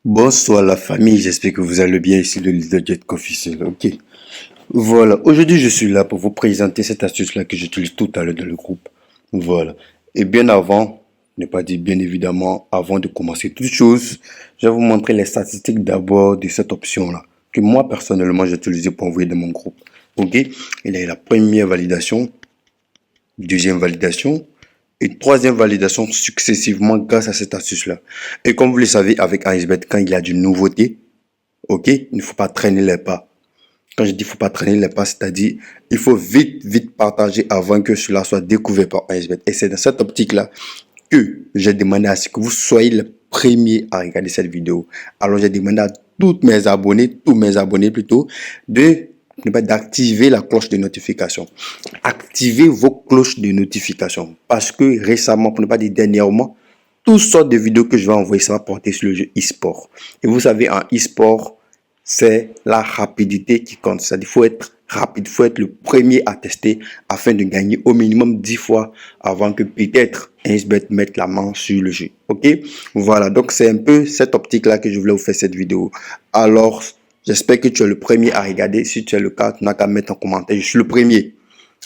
Bonsoir la famille, j'espère que vous allez bien ici le leader Jet Officiel, ok. Voilà, aujourd'hui je suis là pour vous présenter cette astuce-là que j'utilise tout à l'heure dans le groupe. Voilà. Et bien avant, ne pas dire bien évidemment, avant de commencer toute chose, je vais vous montrer les statistiques d'abord de cette option-là, que moi personnellement j'ai utilisé pour envoyer dans mon groupe. Ok. Il y a la première validation, deuxième validation, et troisième validation successivement grâce à cette astuce-là. Et comme vous le savez, avec ASBet, quand il y a d'une nouveauté, ok, il ne faut pas traîner les pas. Quand je dis il ne faut pas traîner les pas, c'est-à-dire il faut vite partager avant que cela soit découvert par ASBet. Et c'est dans cette optique-là que j'ai demandé à ce que vous soyez le premier à regarder cette vidéo. Alors j'ai demandé à tous mes abonnés plutôt, d'activer la cloche de notification. Activez vos cloches de notification parce que récemment, pour ne pas dire dernièrement, toutes sortes de vidéos que je vais envoyer, ça va porter sur le jeu e-sport. Et vous savez, en e-sport, c'est la rapidité qui compte. C'est-à-dire qu'il faut être rapide, il faut être le premier à tester afin de gagner au minimum 10 fois avant que peut-être Ainsbet mette la main sur le jeu. Ok? Voilà, donc c'est un peu cette optique-là que je voulais vous faire cette vidéo. Alors, j'espère que tu es le premier à regarder. Si tu es le cas, tu n'as qu'à mettre en commentaire. Je suis le premier.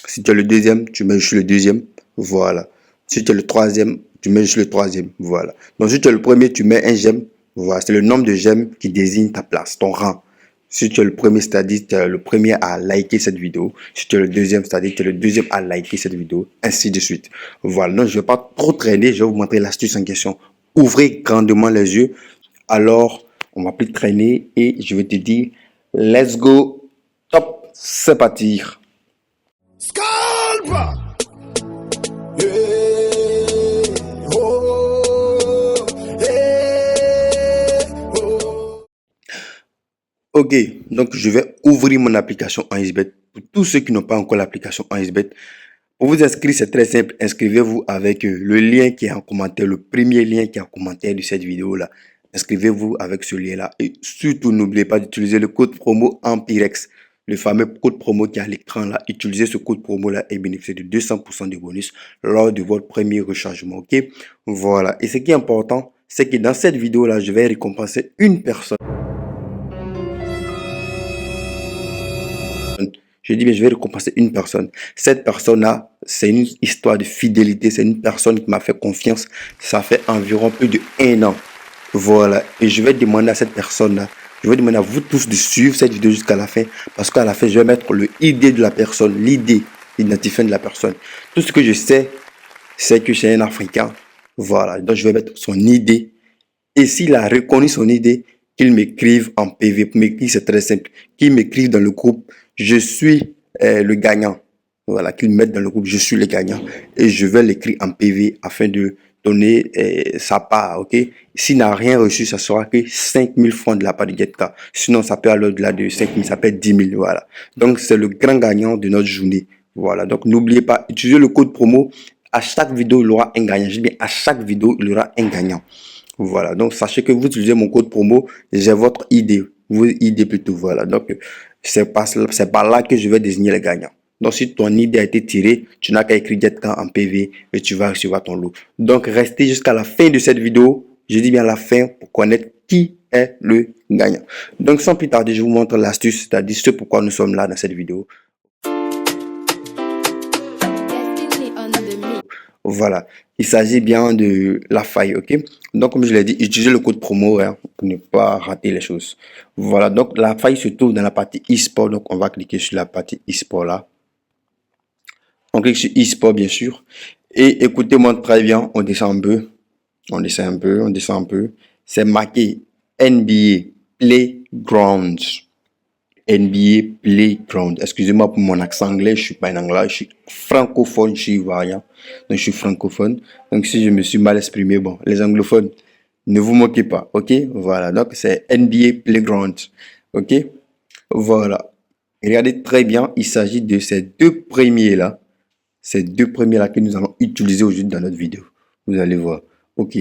Si tu es le deuxième, tu mets je suis le deuxième. Voilà. Si tu es le troisième, tu mets je suis le troisième. Voilà. Donc si tu es le premier, tu mets un j'aime. Voilà. C'est le nombre de j'aime qui désigne ta place, ton rang. Si tu es le premier, c'est-à-dire tu es le premier à liker cette vidéo. Si tu es le deuxième, c'est-à-dire tu es le deuxième à liker cette vidéo. Ainsi de suite. Voilà. Donc je ne vais pas trop traîner. Je vais vous montrer l'astuce en question. Ouvrez grandement les yeux. Alors, on va plus traîner et je vais te dire, let's go. Top. C'est parti. Scalpa! Hey, oh, hey, oh. Ok, donc je vais ouvrir mon application AnsBet. Pour tous ceux qui n'ont pas encore l'application AnsBet, pour vous inscrire, c'est très simple. Inscrivez-vous avec le lien qui est en commentaire, le premier lien qui est en commentaire de cette vidéo-là. Inscrivez-vous avec ce lien-là. Et surtout, n'oubliez pas d'utiliser le code promo Ampirex, le fameux code promo qui est à l'écran là. Utilisez ce code promo-là et bénéficiez de 200% de bonus lors de votre premier rechargement. Ok, voilà. Et ce qui est important, c'est que dans cette vidéo-là, je vais récompenser une personne. Je dis, mais je vais récompenser une personne. Cette personne-là, c'est une histoire de fidélité. C'est une personne qui m'a fait confiance. Ça fait environ plus de 1 an. Voilà. Et je vais demander à cette personne-là, je vais demander à vous tous de suivre cette vidéo jusqu'à la fin. Parce qu'à la fin, je vais mettre le ID de la personne, l'idée identifiant de la personne. Tout ce que je sais, c'est que c'est un Africain. Voilà. Donc, je vais mettre son idée. Et s'il a reconnu son idée, qu'il m'écrive en PV. Pour m'écrire, c'est très simple. Qu'il m'écrive dans le groupe, je suis le gagnant. Voilà, qu'il me mette dans le groupe, je suis le gagnant. Et je vais l'écrire en PV afin de donner sa part, ok? S'il n'a rien reçu, ça sera que 5000 francs de la part de Getka. Sinon, ça peut aller au-delà de 5000, ça peut être 10 000, voilà. Donc, c'est le grand gagnant de notre journée. Voilà, donc n'oubliez pas, utilisez le code promo. À chaque vidéo, il y aura un gagnant. Je dis bien, à chaque vidéo, il y aura un gagnant. Voilà, donc sachez que vous utilisez mon code promo, j'ai votre idée, vos idées plutôt, voilà. Donc, c'est par là que je vais désigner les gagnants. Donc, si ton idée a été tirée, tu n'as qu'à écrire Jetka en PV et tu vas recevoir ton lot. Donc, restez jusqu'à la fin de cette vidéo. Je dis bien la fin pour connaître qui est le gagnant. Donc, sans plus tarder, je vous montre l'astuce, c'est-à-dire ce pourquoi nous sommes là dans cette vidéo. Voilà, il s'agit bien de la faille, ok? Donc, comme je l'ai dit, utilisez le code promo hein, pour ne pas rater les choses. Voilà, donc la faille se trouve dans la partie e-sport. Donc, on va cliquer sur la partie e-sport là. On clique sur e-sport, bien sûr. Et écoutez-moi très bien, on descend un peu. On descend un peu, on descend un peu. C'est marqué NBA Playgrounds. NBA Playground. Excusez-moi pour mon accent anglais, je suis pas un anglais, je suis francophone, je suis ivoirien, donc je suis francophone. Donc si je me suis mal exprimé, bon, les anglophones, ne vous moquez pas, ok? Voilà, donc c'est NBA Playground, ok? Voilà. Regardez très bien, il s'agit de ces deux premiers-là, que nous allons utiliser aujourd'hui dans notre vidéo. Vous allez voir, ok?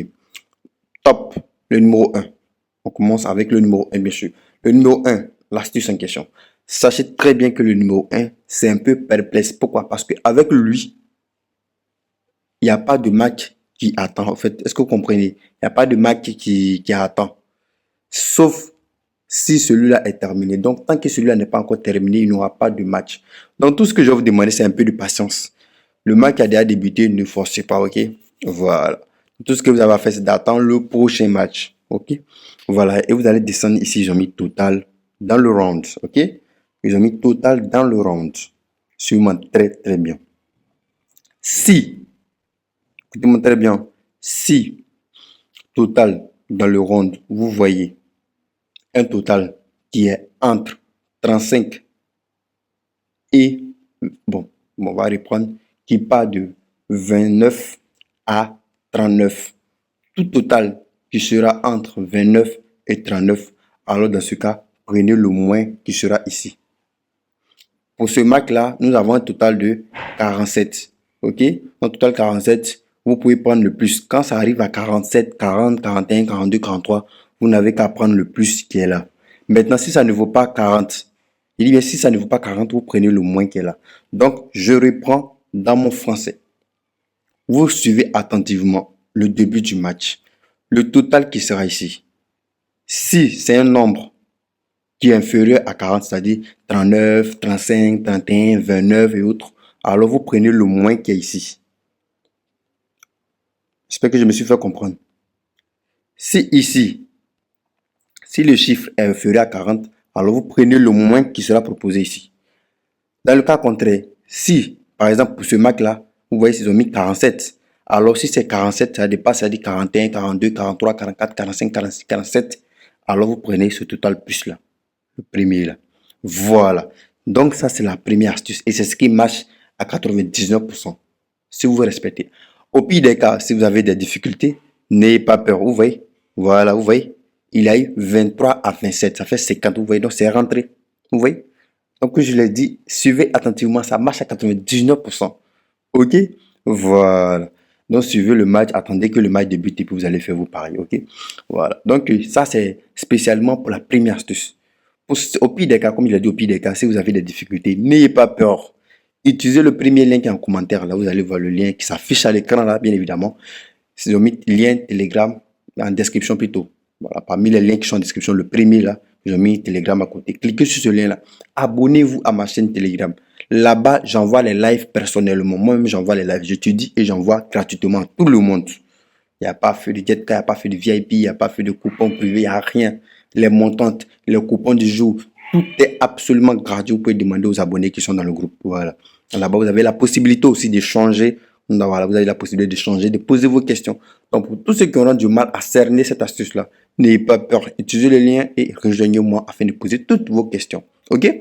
Top, le numéro un. On commence avec le numéro 1, bien sûr. Le numéro 1, l'astuce en question. Sachez très bien que le numéro 1, c'est un peu perplexe. Pourquoi? Parce qu'avec lui, il n'y a pas de match qui attend. En fait, est-ce que vous comprenez? Il n'y a pas de match qui attend. sauf si celui-là est terminé. Donc, tant que celui-là n'est pas encore terminé, il n'y aura pas de match. Donc, tout ce que je vais vous demander, c'est un peu de patience. Le match a déjà débuté, ne forcez pas, ok? Voilà. Tout ce que vous avez à faire, c'est d'attendre le prochain match, ok? Voilà, et vous allez descendre ici, ils ont mis total dans le round, ok? Ils ont mis total dans le round. Suivez-moi très, très bien. Si, écoutez-moi très bien, si total dans le round, vous voyez un total qui est entre 35 et, bon, on va reprendre, qui part de 29 à 39. Tout total qui sera entre 29 et 39, alors dans ce cas, prenez le moins qui sera ici. Pour ce match-là, nous avons un total de 47. Ok? Un total 47, vous pouvez prendre le plus. Quand ça arrive à 47, 40, 41, 42, 43, vous n'avez qu'à prendre le plus qui est là. Maintenant, si ça ne vaut pas 40, il dit bien si ça ne vaut pas 40, vous prenez le moins qui est là. Donc, je reprends dans mon français. Vous suivez attentivement le début du match. Le total qui sera ici. Si c'est un nombre qui est inférieur à 40, c'est-à-dire 39, 35, 31, 29 et autres, alors vous prenez le moins qui est ici. J'espère que je me suis fait comprendre. Si ici, si le chiffre est inférieur à 40, alors vous prenez le moins qui sera proposé ici. Dans le cas contraire, si, par exemple, pour ce match-là, vous voyez, ils ont mis 47. Alors, si c'est 47, ça dépasse, ça dit 41, 42, 43, 44, 45, 46, 47. Alors, vous prenez ce total plus là. Le premier là. Voilà. Donc, ça, c'est la première astuce. Et c'est ce qui marche à 99%. Si vous respectez. Au pire des cas, si vous avez des difficultés, n'ayez pas peur. Vous voyez? Voilà, vous voyez? Il a eu 23 à 27. Ça fait 50. Vous voyez? Donc, c'est rentré. Vous voyez? Donc, je l'ai dit, suivez attentivement. Ça marche à 99%. Ok? Voilà. Donc, suivez le match. Attendez que le match débute et puis vous allez faire vos paris. Ok? Voilà. Donc, ça, c'est spécialement pour la première astuce. Au pire des cas, comme je l'ai dit, au pire des cas, si vous avez des difficultés, n'ayez pas peur. Utilisez le premier lien qui est en commentaire. Là, vous allez voir le lien qui s'affiche à l'écran, là, bien évidemment. C'est le lien Telegram en description plutôt. Voilà, parmi les liens qui sont en description, le premier là, j'ai mis Telegram à côté. Cliquez sur ce lien-là. Abonnez-vous à ma chaîne Telegram. Là-bas, j'envoie les lives personnellement. Moi-même, j'envoie les lives. J'étudie et j'envoie gratuitement à tout le monde. Il n'y a pas fait de Jetcar, il n'y a pas fait de VIP, il n'y a pas fait de coupon privé, il n'y a rien. Les montantes, les coupons du jour, tout est absolument gratuit. Vous pouvez demander aux abonnés qui sont dans le groupe. Voilà. Là-bas, vous avez la possibilité aussi d'échanger. Voilà, vous avez la possibilité d'échanger, de poser vos questions. Donc, pour tous ceux qui auront du mal à cerner cette astuce-là, n'ayez pas peur. Utilisez le lien et rejoignez-moi afin de poser toutes vos questions. OK?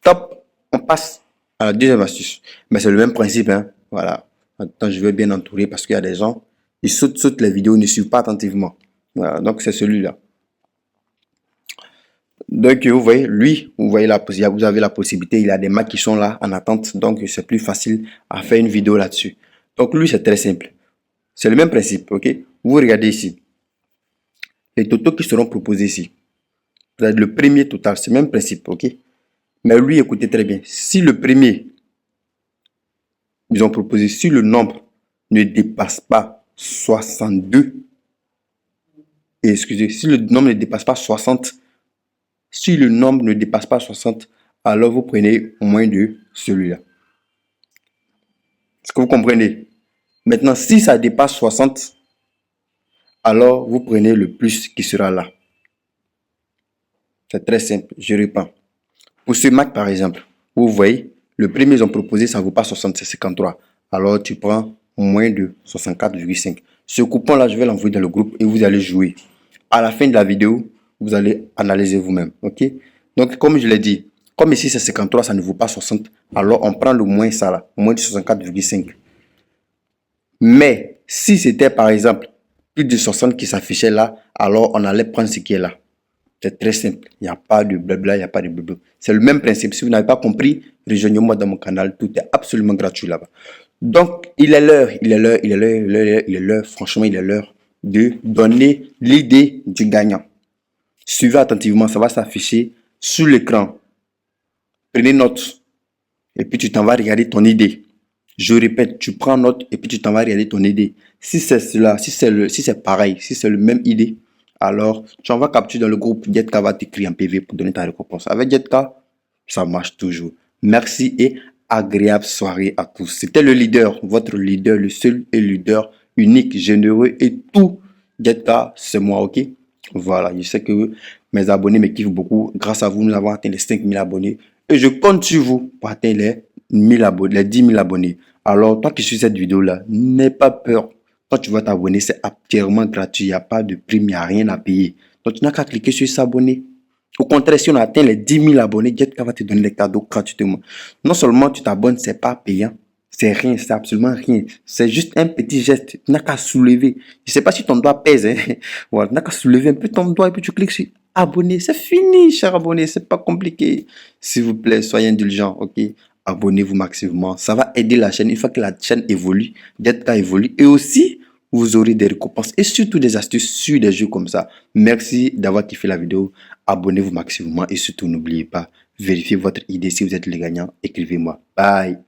Top. On passe à la deuxième astuce. Mais c'est le même principe, hein. Voilà. Maintenant, je vais bien entourer parce qu'il y a des gens, ils sautent les vidéos, ne suivent pas attentivement. Voilà. Donc, c'est celui-là. Donc, vous voyez, lui, vous avez la possibilité, il y a des matchs qui sont là en attente, donc c'est plus facile à faire une vidéo là-dessus. Donc, lui, c'est très simple. C'est le même principe, ok? Vous regardez ici. Les totaux qui seront proposés ici. Vous avez le premier total, c'est le même principe, ok? Mais lui, écoutez très bien. Si le premier, ils ont proposé, si le nombre ne dépasse pas 62, excusez, si le nombre ne dépasse pas 60, si le nombre ne dépasse pas 60, alors vous prenez moins de celui-là. Est-ce que vous comprenez? Maintenant, si ça dépasse 60, alors vous prenez le plus qui sera là. C'est très simple, je reprends. Pour ce Mac, par exemple, vous voyez, le premier ils ont proposé, ça ne vaut pas 60, c'est 53. Alors tu prends moins de 64,5. Ce coupon-là, je vais l'envoyer dans le groupe et vous allez jouer. À la fin de la vidéo, vous allez analyser vous-même. Ok? Donc, comme je l'ai dit, comme ici c'est 53, ça ne vaut pas 60. Alors, on prend le moins ça là, moins de 64,5. Mais, si c'était par exemple plus de 60 qui s'affichait là, alors on allait prendre ce qui est là. C'est très simple. Il n'y a pas de blabla, il n'y a pas de blabla. C'est le même principe. Si vous n'avez pas compris, rejoignez-moi dans mon canal. Tout est absolument gratuit là-bas. Donc, il est l'heure, franchement, il est l'heure de donner l'idée du gagnant. Suivez attentivement, ça va s'afficher sur l'écran. Prenez note et puis tu t'en vas regarder ton idée. Je répète, tu prends note et puis tu t'en vas regarder ton idée. Si c'est cela, si c'est pareil, si c'est le même idée, Alors, tu envoies capture dans le groupe, Jetka va t'écrire en PV pour donner ta récompense. Avec Jetka, ça marche toujours. Merci et agréable soirée à tous. C'était le leader, votre leader, le seul et leader unique, généreux et tout. Jetka, c'est moi, ok? Voilà, je sais que mes abonnés me kiffent beaucoup. Grâce à vous, nous avons atteint les 5000 abonnés. Et je compte sur vous pour atteindre les 1000 abonnés, les 10 000 abonnés. Alors, toi qui suis cette vidéo-là, n'aie pas peur. Quand tu vas t'abonner, c'est entièrement gratuit. Il n'y a pas de prime, il n'y a rien à payer. Donc, tu n'as qu'à cliquer sur s'abonner. Au contraire, si on atteint les 10 000 abonnés, Jetka va te donner les cadeaux gratuitement. Non seulement tu t'abonnes, c'est pas payant. C'est rien, c'est absolument rien. C'est juste un petit geste. Tu n'as qu'à soulever. Je ne sais pas si ton doigt pèse. Hein. Voilà, tu n'as qu'à soulever un peu ton doigt et puis tu cliques sur abonner. C'est fini, cher abonné. C'est pas compliqué. S'il vous plaît, soyez indulgents, ok? Abonnez-vous massivement. Ça va aider la chaîne. Une fois que la chaîne évolue, Jetka évolue. Et aussi, vous aurez des récompenses et surtout des astuces sur des jeux comme ça. Merci d'avoir kiffé la vidéo. Abonnez-vous massivement et surtout n'oubliez pas, vérifiez votre idée si vous êtes le gagnant. Écrivez-moi. Bye.